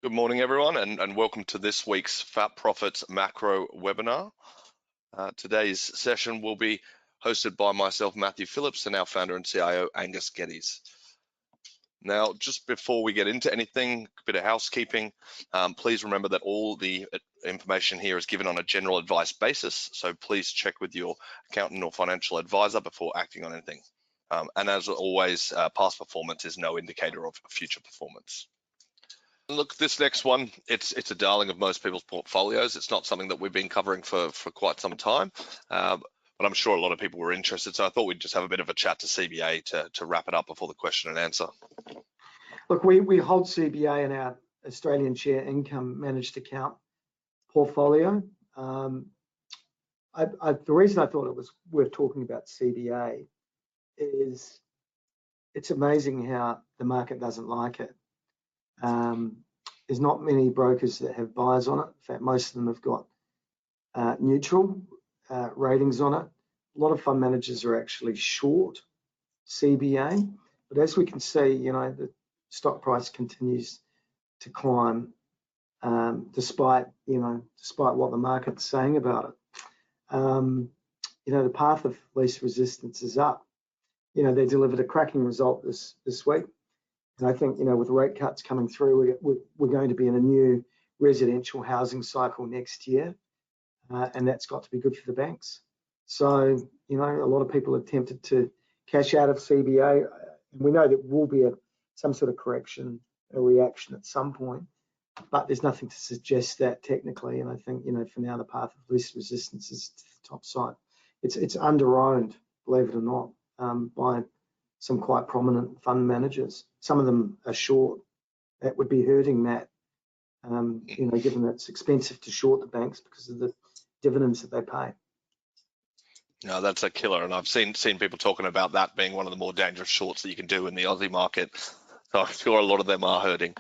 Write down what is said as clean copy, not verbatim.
Good morning, everyone, and welcome to this week's Fat Profits Macro webinar. Today's session will be hosted by myself, Matthew Phillips, and our founder and CIO, Angus Geddes. Now, just before we get into anything, a bit of housekeeping, please remember that all the information here is given on a general advice basis, so please check with your accountant or financial advisor before acting on anything. And as always, past performance is no indicator of future performance. Look, this next one, it's a darling of most people's portfolios. It's not something that we've been covering for quite some time, but I'm sure a lot of people were interested. So I thought we'd just have a bit of a chat to CBA to wrap it up before the question and answer. Look, we hold CBA in our Australian Share Income Managed Account portfolio. The reason I thought it was worth talking about CBA is it's amazing how the market doesn't like it. There's not many brokers that have buyers on it. In fact, most of them have got neutral ratings on it. A lot of fund managers are actually short CBA, but as we can see, you know, the stock price continues to climb despite what the market's saying about it. You know, the path of least resistance is up. You know, they delivered a cracking result this week. And I think, you know, with rate cuts coming through, we're going to be in a new residential housing cycle next year, and that's got to be good for the banks. So, you know, a lot of people are tempted to cash out of CBA, and we know that will be some sort of correction, a reaction at some point, but there's nothing to suggest that technically. And I think, you know, for now, the path of least resistance is to the top side. It's under-owned, believe it or not, by some quite prominent fund managers. Some of them are short. That would be hurting that, you know, given that it's expensive to short the banks because of the dividends that they pay. No, that's a killer, and I've seen people talking about that being one of the more dangerous shorts that you can do in the Aussie market. So I'm sure a lot of them are hurting.